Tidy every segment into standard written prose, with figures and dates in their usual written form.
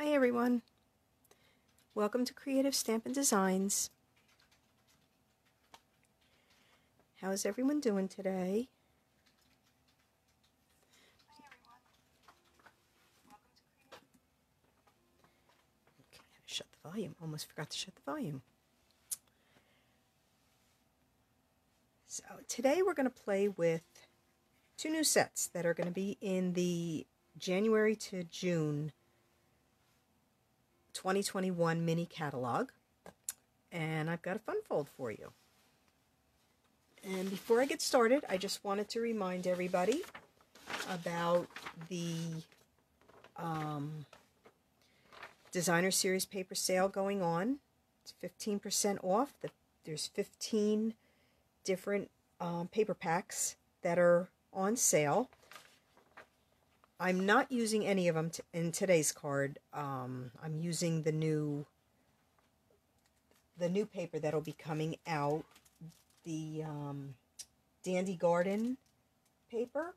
Hi everyone, welcome to Creative Stampin' Designs. How's everyone doing today? Okay, shut the volume. Almost forgot to shut the volume. So today we're going to play with two new sets that are going to be in the January to June 2021 mini catalog, and I've got a fun fold for you. And before I get started, I just wanted to remind everybody about the Designer Series paper sale going on. It's 15% off. There's 15 different paper packs that are on sale. I'm not using any of them in today's card. I'm using the new paper that'll be coming out, the Dandy Garden paper.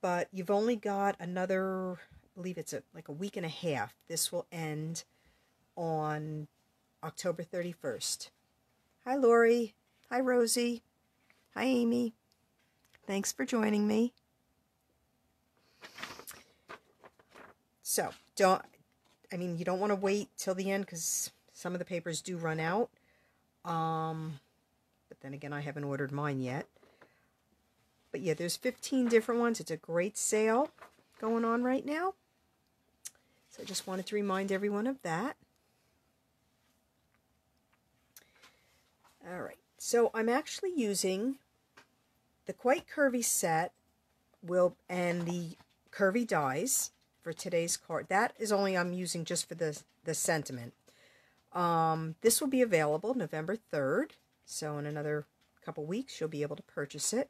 But you've only got another, I believe it's like a week and a half. This will end on October 31st. Hi Lori. Hi Rosie. Hi Amy. Thanks for joining me. So, you don't want to wait till the end because some of the papers do run out. But then again, I haven't ordered mine yet. But yeah, there's 15 different ones. It's a great sale going on right now. So I just wanted to remind everyone of that. All right, so I'm actually using the Quite Curvy set and the curvy dies for today's card. That is only I'm using just for the sentiment. This will be available November 3rd, so in another couple weeks you'll be able to purchase it.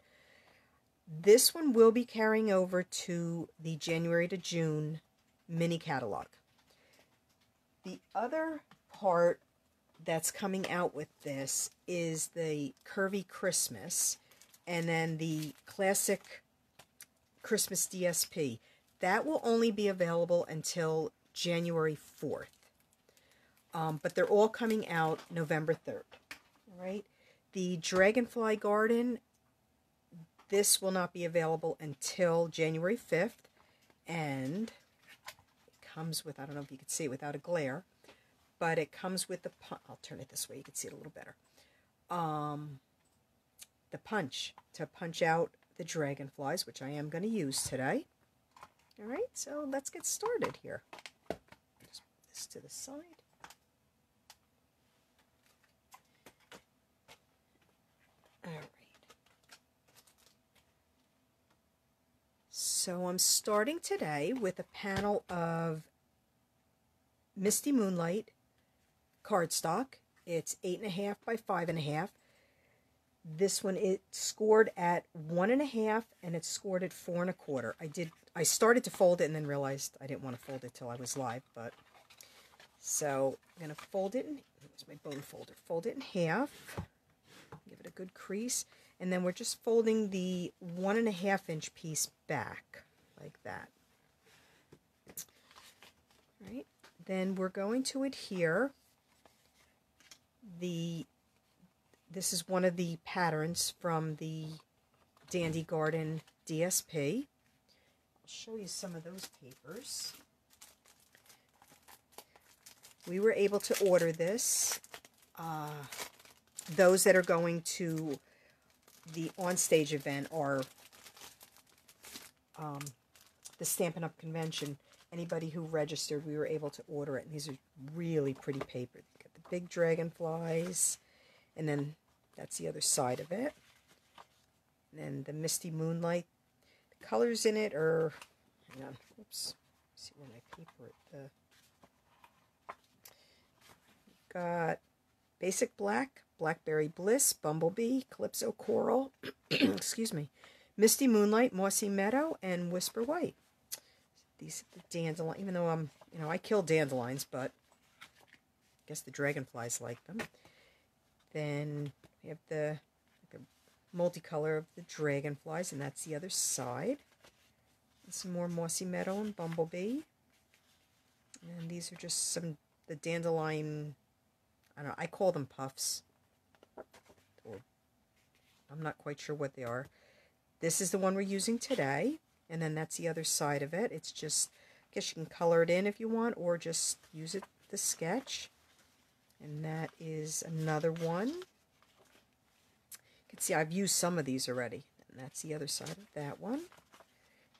This one will be carrying over to the January to June mini catalog. The other part that's coming out with this is the Curvy Christmas and then the Classic Christmas DSP. That will only be available until January 4th. But they're all coming out November 3rd. All right. The Dragonfly Garden, this will not be available until January 5th. And it comes with, I don't know if you can see it without a glare, but it comes with the, I'll turn it this way, you can see it a little better. The punch to punch out the dragonflies, which I am going to use today. All right, so let's get started here. Just put this to the side. All right. So I'm starting today with a panel of Misty Moonlight cardstock. It's 8.5 by 5.5. This one, it scored at 1.5 and it's scored at 4 1/4. I started to fold it and then realized I didn't want to fold it till I was live, but so I'm gonna fold it in, here's my bone folder, fold it in half, give it a good crease, and then we're just folding the 1.5 inch piece back like that. All right, then we're going to adhere this is one of the patterns from the Dandy Garden DSP. I'll show you some of those papers. We were able to order this. Those that are going to the onstage event are the Stampin' Up! Convention. Anybody who registered, we were able to order it. And these are really pretty paper. They've got the big dragonflies, and then that's the other side of it. And then the Misty Moonlight. The colors in it are, hang on, oops, let's see where my paper is. We've got Basic Black, Blackberry Bliss, Bumblebee, Calypso Coral, excuse me, Misty Moonlight, Mossy Meadow, and Whisper White. These are the dandelion, even though I kill dandelions, but I guess the dragonflies like them. Then we have the multicolor of the dragonflies, and that's the other side. And some more Mossy Meadow and Bumblebee. And these are just the dandelion, I don't know, I call them puffs. Or I'm not quite sure what they are. This is the one we're using today. And then that's the other side of it. It's just, I guess you can color it in if you want, or just use it the sketch. And that is another one. You can see I've used some of these already. And that's the other side of that one.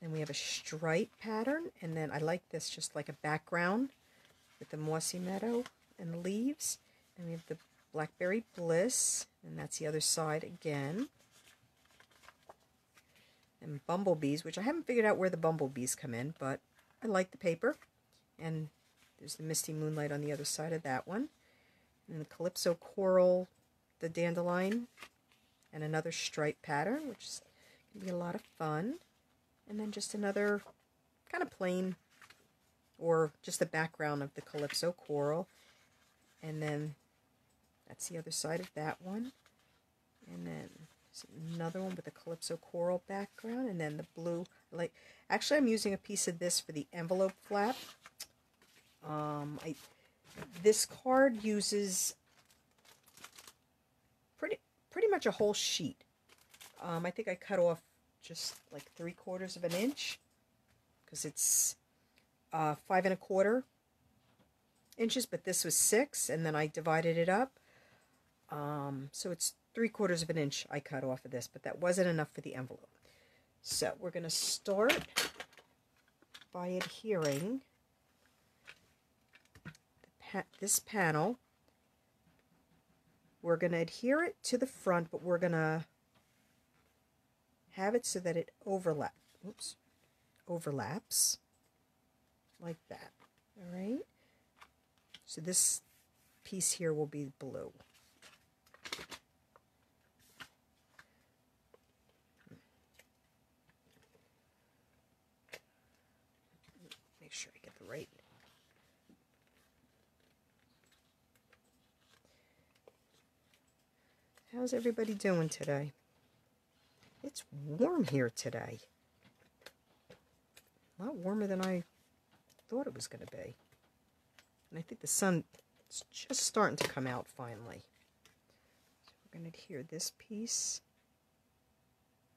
Then we have a stripe pattern, and then I like this just like a background with the Mossy Meadow and the leaves. And we have the Blackberry Bliss, and that's the other side again. And bumblebees, which I haven't figured out where the bumblebees come in, but I like the paper. And there's the Misty Moonlight on the other side of that one. And the Calypso Coral, the dandelion, and another stripe pattern, which is going to be a lot of fun. And then just another kind of plain, or just the background of the Calypso Coral. And then that's the other side of that one. And then there's another one with a Calypso Coral background. And then the blue, actually I'm using a piece of this for the envelope flap. This card uses pretty much a whole sheet. I think I cut off just like 3/4 of an inch, because it's 5 1/4 inches, but this was 6, and then I divided it up. So it's 3/4 of an inch I cut off of this, but that wasn't enough for the envelope. So we're going to start by adhering this panel. We're going to adhere it to the front, but we're going to have it so that it overlaps like that. All right. So this piece here will be blue. Make sure I get the right. How's everybody doing today? It's warm here today. A lot warmer than I thought it was going to be. And I think the sun is just starting to come out finally. So we're going to adhere this piece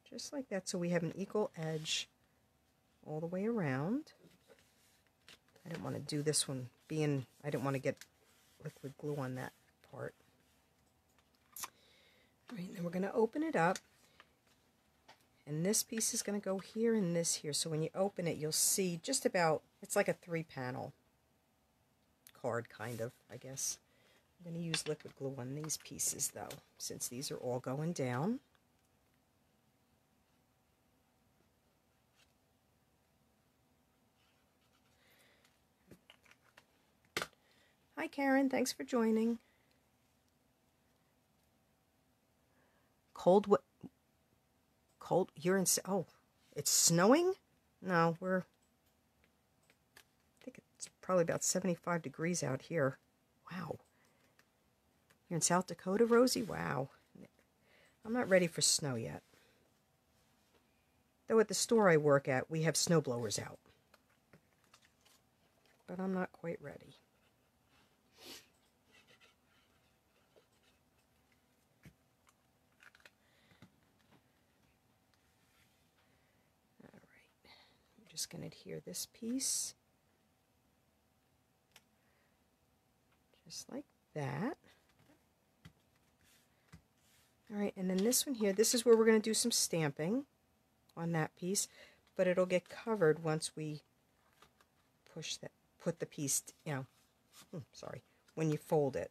just like that, so we have an equal edge all the way around. I didn't want to do this one I didn't want to get liquid glue on that part. All right, then we're going to open it up. And this piece is going to go here and this here. So when you open it, you'll see just about, it's like a 3-panel card, kind of, I guess. I'm going to use liquid glue on these pieces, though, since these are all going down. Hi, Karen. Thanks for joining. Cold, you're in, oh, it's snowing? No, I think it's probably about 75 degrees out here. Wow. You're in South Dakota, Rosie? Wow. I'm not ready for snow yet. Though at the store I work at, we have snow blowers out. But I'm not quite ready. Just going to adhere this piece just like that. All right, and then this one here, this is where we're going to do some stamping on that piece, but it'll get covered once we put the piece, when you fold it.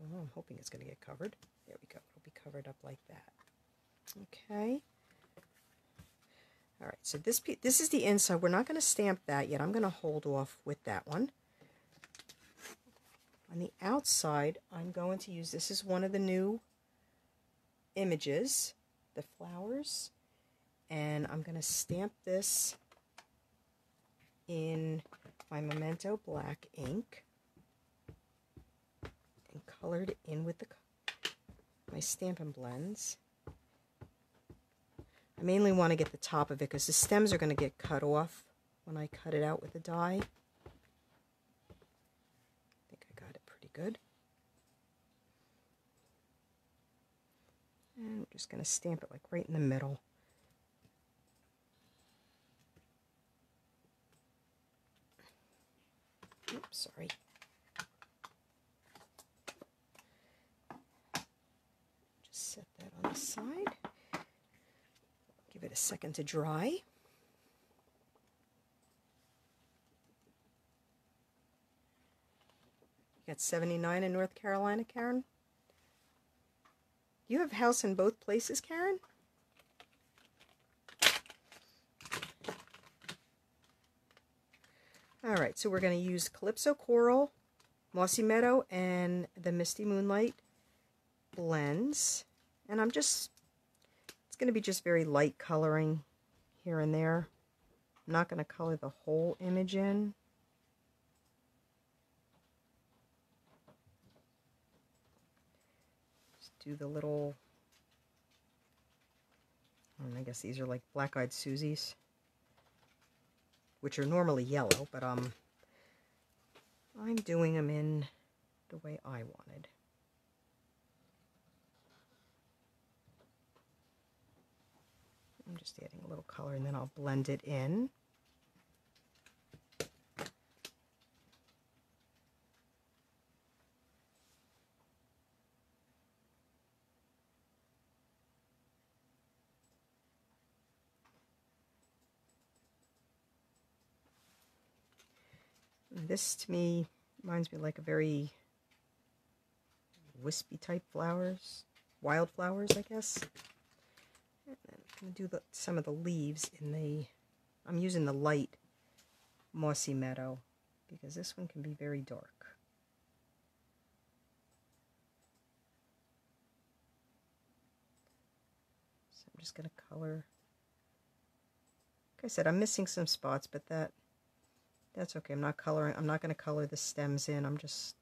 Oh, I'm hoping it's going to get covered. There we go. It'll be covered up like that. Okay. All right, so this is the inside. We're not going to stamp that yet. I'm going to hold off with that one. On the outside, I'm going to use, this is one of the new images, the flowers, and I'm going to stamp this in my Memento black ink and color it in with my Stampin' Blends. I mainly want to get the top of it because the stems are going to get cut off when I cut it out with the die. I think I got it pretty good. And I'm just going to stamp it like right in the middle. Oops, sorry. Just set that on the side. Give it a second to dry. You got 79 in North Carolina, Karen? You have a house in both places, Karen? Alright, so we're going to use Calypso Coral, Mossy Meadow, and the Misty Moonlight blends. And it's going to be just very light coloring here and there. I'm not going to color the whole image in. Just do the little, I guess these are like Black-Eyed Susies, which are normally yellow, but I'm doing them in the way I wanted. I'm just adding a little color and then I'll blend it in. This to me reminds me like a very wispy type flowers, wildflowers, I guess. And then I'm going to do some of the leaves in I'm using the light Mossy Meadow because this one can be very dark. So I'm just going to color. Like I said, I'm missing some spots, but that's okay. I'm not coloring. I'm not going to color the stems in. I'm just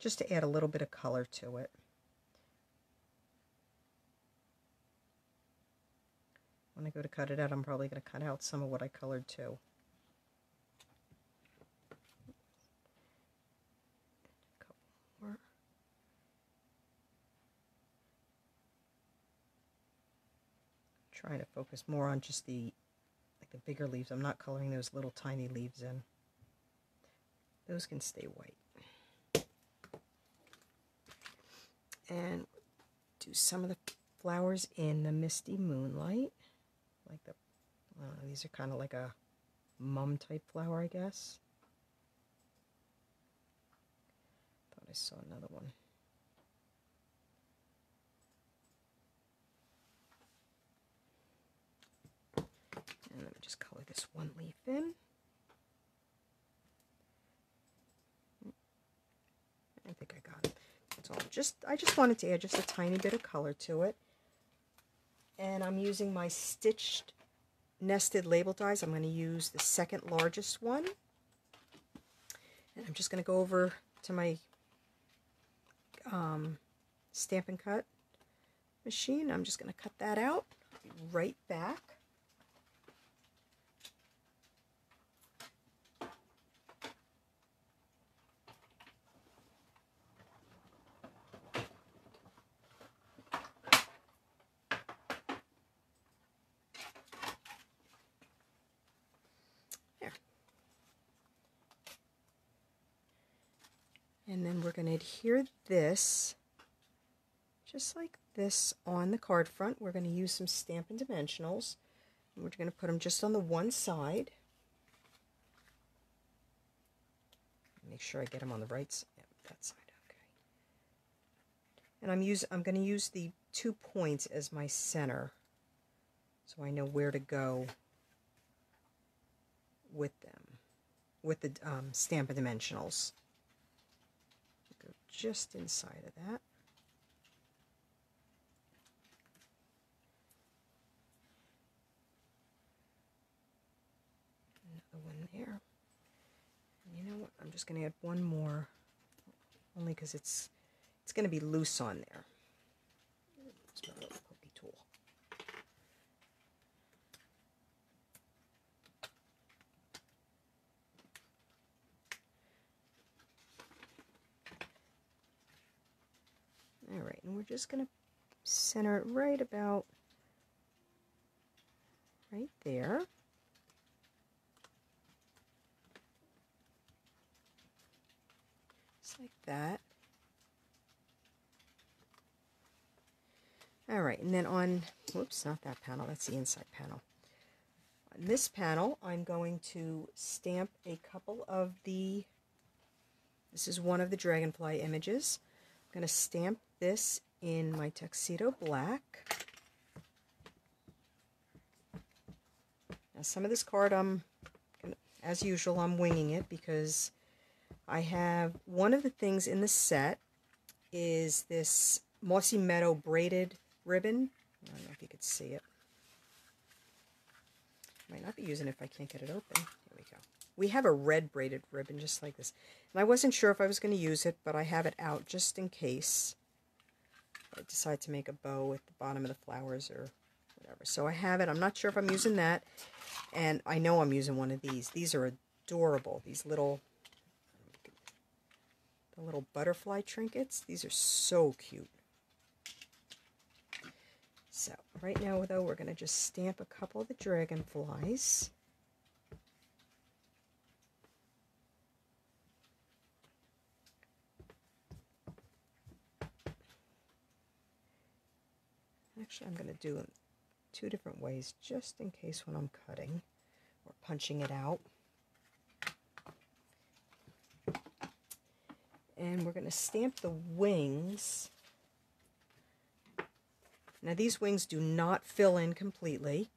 to add a little bit of color to it. When I go to cut it out, I'm probably going to cut out some of what I colored too. A couple more. Trying to focus more on just the bigger leaves. I'm not coloring those little tiny leaves in. Those can stay white. And do some of the flowers in the Misty Moonlight. Like these are kind of like a mum type flower, I guess. Thought I saw another one. And let me just color this one leaf in. I think I got it. That's all. I just wanted to add just a tiny bit of color to it. And I'm using my stitched nested label dies. I'm going to use the second largest one. And I'm just going to go over to my Stampin' Cut machine. I'm just going to cut that out. I'll be right back. And then we're going to adhere this, just like this, on the card front. We're going to use some Stampin' Dimensionals. And we're going to put them just on the one side. Make sure I get them on the right side. Yep, that side, okay. And I'm going to use the 2 points as my center, so I know where to go with them, with the Stampin' Dimensionals. Go just inside of that. Another one there. And you know what? I'm just going to add one more, only because it's going to be loose on there. Use my little pokey tool. Alright, and we're just going to center it right about right there. Just like that. Alright, and then on, whoops, not that panel, that's the inside panel. On this panel, I'm going to stamp a couple of the, this is one of the Dragonfly images. I'm going to stamp this in my tuxedo black. Now some of this card, as usual, I'm winging it because I have, one of the things in the set is this Mossy Meadow braided ribbon. I don't know if you could see it. Might not be using it if I can't get it open. Here we go. We have a red braided ribbon just like this. And I wasn't sure if I was going to use it, but I have it out just in case I decide to make a bow at the bottom of the flowers or whatever. So I have it. I'm not sure if I'm using that. And I know I'm using one of these. These are adorable. These little, the little butterfly trinkets. These are so cute. So right now, though, we're going to just stamp a couple of the dragonflies. Actually, I'm going to do it 2 different ways, just in case when I'm cutting or punching it out. And we're going to stamp the wings. Now these wings do not fill in completely.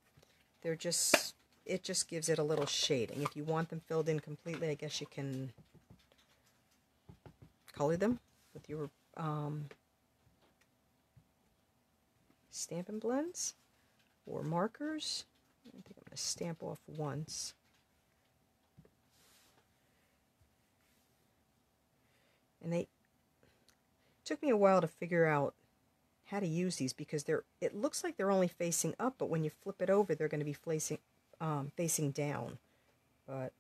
They're just, it just gives it a little shading. If you want them filled in completely, I guess you can color them with your Stampin' blends or markers. I think I'm going to stamp off once. And they took me a while to figure out how to use these because it looks like they're only facing up, but when you flip it over, they're going to be facing down. But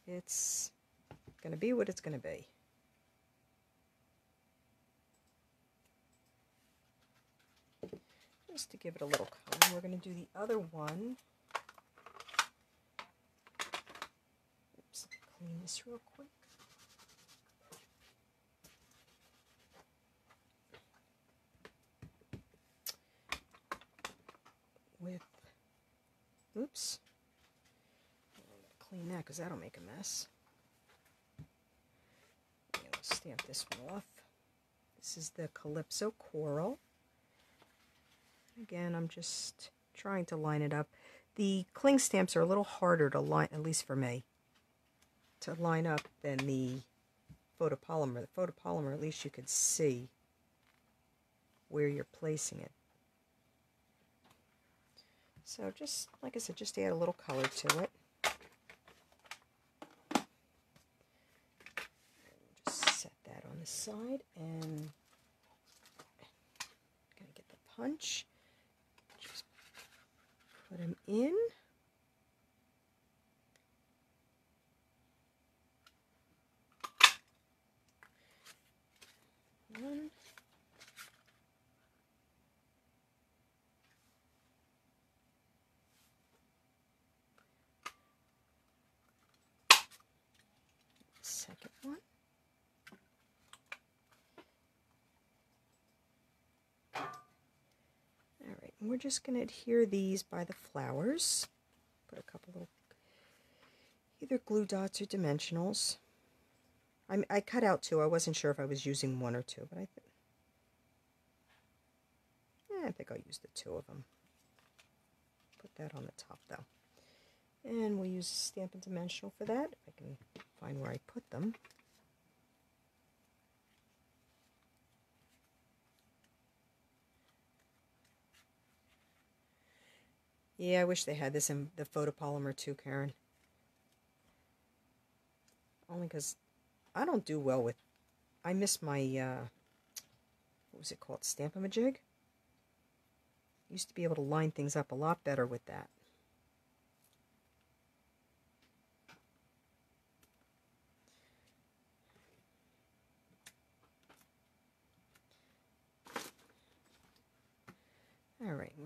it's going to be what it's going to be. Just to give it a little color, we're going to do the other one. Oops, clean this real quick. With, oops, I'm going to clean that because that'll make a mess. And we'll stamp this one off. This is the Calypso Coral. Again, I'm just trying to line it up. The cling stamps are a little harder to line, at least for me, to line up than the photopolymer. The photopolymer, at least you could see where you're placing it. So just, like I said, just add a little color to it. Just set that on the side, and I'm going to get the punch. Just put them in. One. Second one. Alright, and we're just going to adhere these by the flowers. Put a couple little either glue dots or dimensionals. I cut out 2. I wasn't sure if I was using 1 or 2, but I think I'll use the 2 of them. Put that on the top though. And we'll use Stampin' Dimensional for that, if I can find where I put them. Yeah, I wish they had this in the photopolymer too, Karen. Only because I don't do well with, I miss my, what was it called, Stamp-A-Majig? Used to be able to line things up a lot better with that.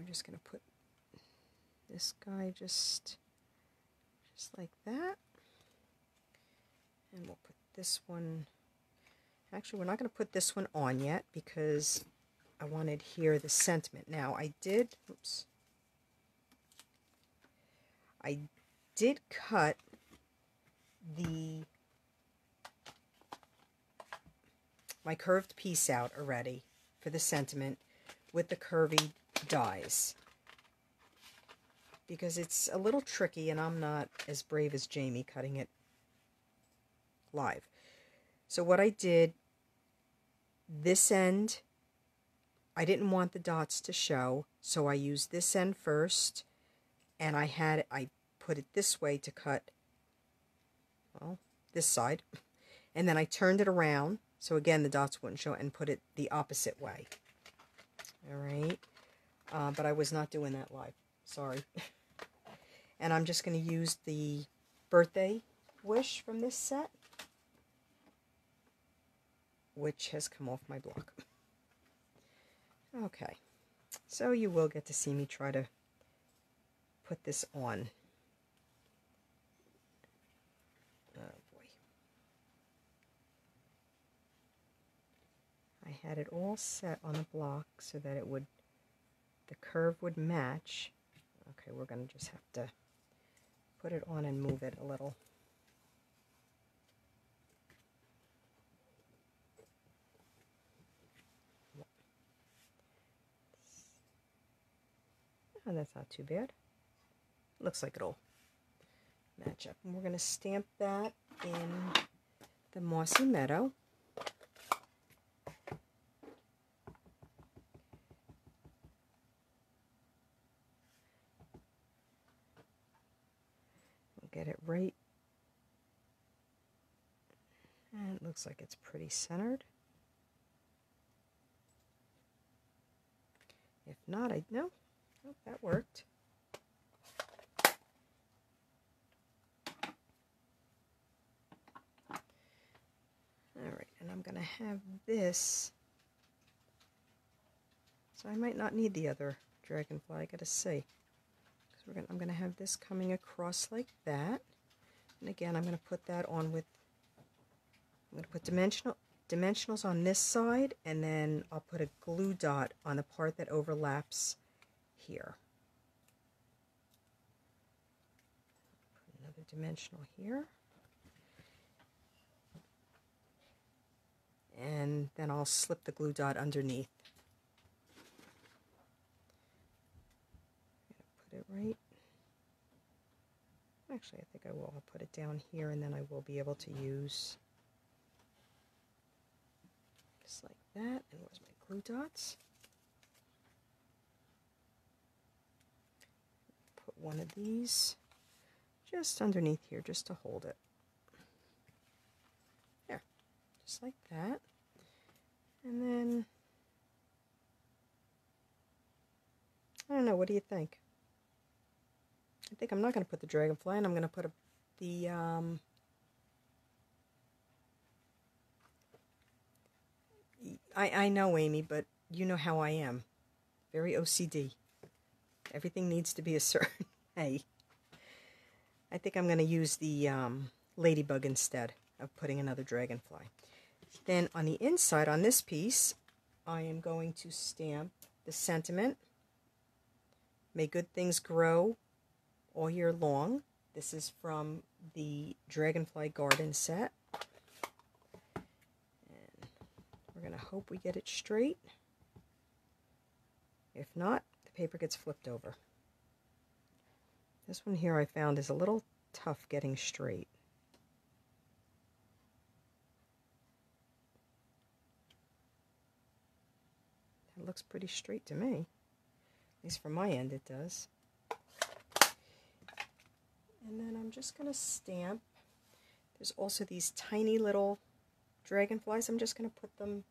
we're just going to put this guy just like that. And we'll put this one, actually we're not going to put this one on yet because I wanted here the sentiment. Now I did, oops, I did cut my curved piece out already for the sentiment with the curvy dies, because it's a little tricky and I'm not as brave as Jamie cutting it live. So what I did, this end, I didn't want the dots to show, so I used this end first, and I put it this way to cut, well, this side, and then I turned it around, so again the dots wouldn't show, and put it the opposite way. Alright, but I was not doing that live, sorry. And I'm just going to use the birthday wish from this set, which has come off my block. Okay, so you will get to see me try to put this on. Oh boy. I had it all set on the block so that it would, the curve would match. Okay, we're going to just have to put it on and move it a little. Oh, that's not too bad. Looks like it'll match up. And we're going to stamp that in the Mossy Meadow. We'll get it right. And it looks like it's pretty centered. If not, no. Oh, that worked. Alright, and I'm going to have this. So I might not need the other Dragonfly, I gotta see. Because I'm going to have this coming across like that. And again, I'm going to put that on with, I'm going to put dimensionals on this side, and then I'll put a glue dot on the part that overlaps here. Put another dimensional here. And then I'll slip the glue dot underneath. Put it right. Actually, I think I will. I'll put it down here, and then I will be able to use just like that. And where's my glue dots? Put one of these just underneath here, just to hold it. There, just like that. And then, I don't know, what do you think? I think I'm not going to put the Dragonfly, and I'm going to put I know, Amy, but you know how I am. Very OCD. Everything needs to be a certain way. I think I'm going to use the ladybug instead of putting another Dragonfly. Then on the inside, on this piece, I am going to stamp the sentiment. May good things grow all year long. This is from the Dragonfly Garden set. And we're going to hope we get it straight. If not, the paper gets flipped over. This one here I found is a little tough getting straight. It looks pretty straight to me. At least from my end it does. And then I'm just going to stamp. There's also these tiny little dragonflies. I'm just going to put them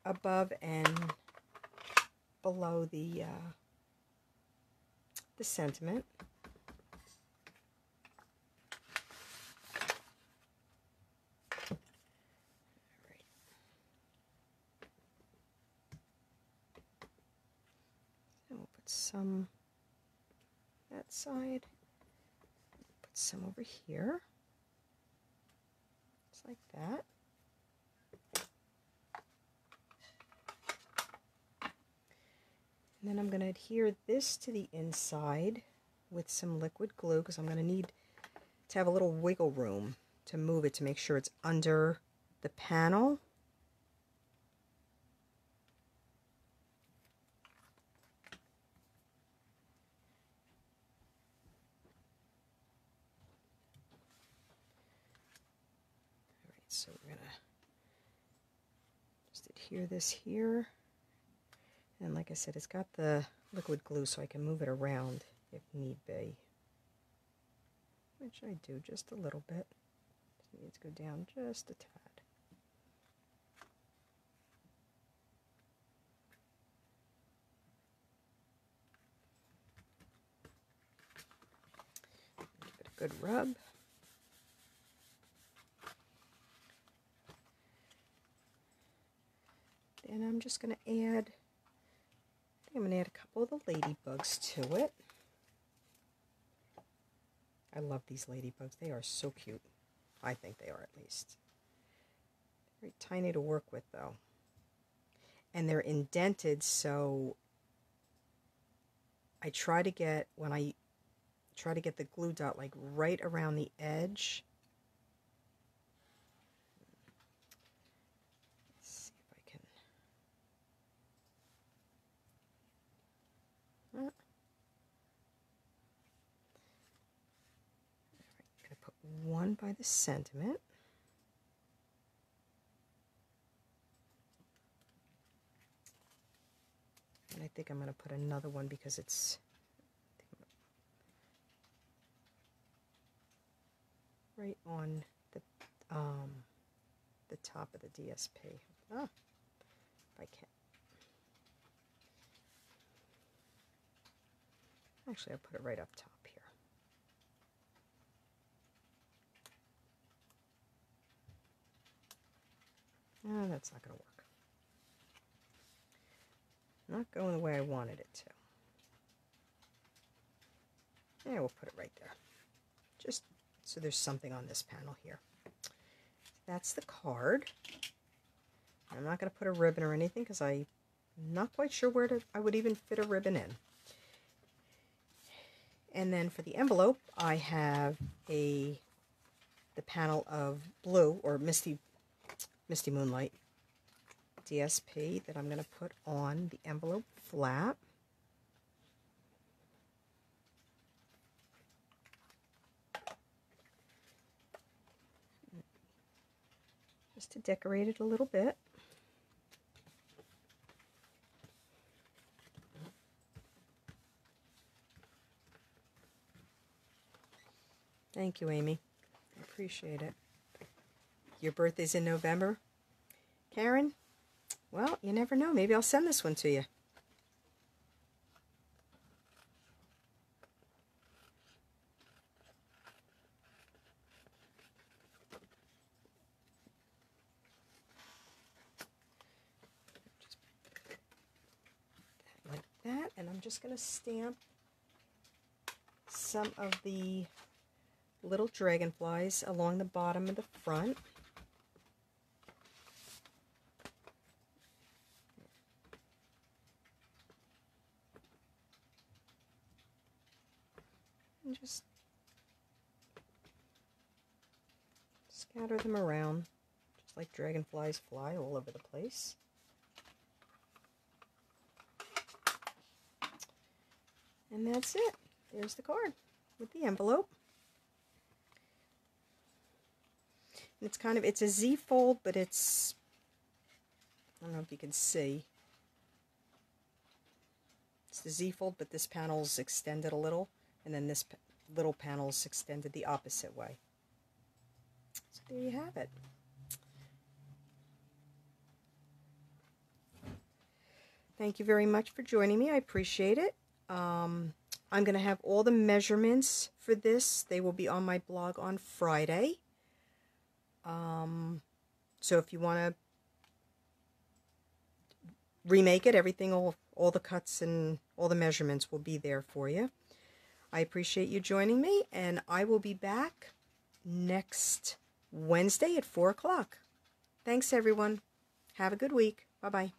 above and below the sentiment. some that side. Put some over here. Just like that. And then I'm going to adhere this to the inside with some liquid glue because I'm going to need to have a little wiggle room to move it to make sure it's under the panel. All right, so we're going to just adhere this here. And like I said, it's got the liquid glue so I can move it around if need be. Which I do just a little bit. Just needs to go down just a tad. Give it a good rub. And I'm just going to add, I'm going to add a couple of the ladybugs to it. I love these ladybugs. They are so cute. I think they are, at least. Very tiny to work with, though. And they're indented, so I try to get, when I try to get the glue dot like right around the edge. Let's see if I can. I'm going to put one by the sentiment. And I think I'm going to put another one because it's right on the top of the DSP. Ah, if I can. Actually, I'll put it right up top here. Oh, that's not going to work. Not going the way I wanted it to. Yeah, we'll put it right there. Just so there's something on this panel here. That's the card. I'm not going to put a ribbon or anything because I'm not quite sure where I would even fit a ribbon in. And then for the envelope, I have the panel of blue or Misty Moonlight DSP that I'm going to put on the envelope flap. Just to decorate it a little bit. Thank you, Amy. I appreciate it. Your birthday's in November? Karen? Well, you never know. Maybe I'll send this one to you. Like that. And I'm just going to stamp some of the little dragonflies along the bottom of the front. And just scatter them around, just like dragonflies fly all over the place. And that's it. There's the card with the envelope. And it's kind of, it's a Z fold, but it's, I don't know if you can see. It's the Z fold, but this panel's extended a little, and then this little panel's extended the opposite way. So there you have it. Thank you very much for joining me. I appreciate it. I'm going to have all the measurements for this. They will be on my blog on Friday. So if you want to remake it, everything will all the cuts and all the measurements will be there for you. I appreciate you joining me, and I will be back next Wednesday at 4 o'clock. Thanks, everyone. Have a good week. Bye-bye.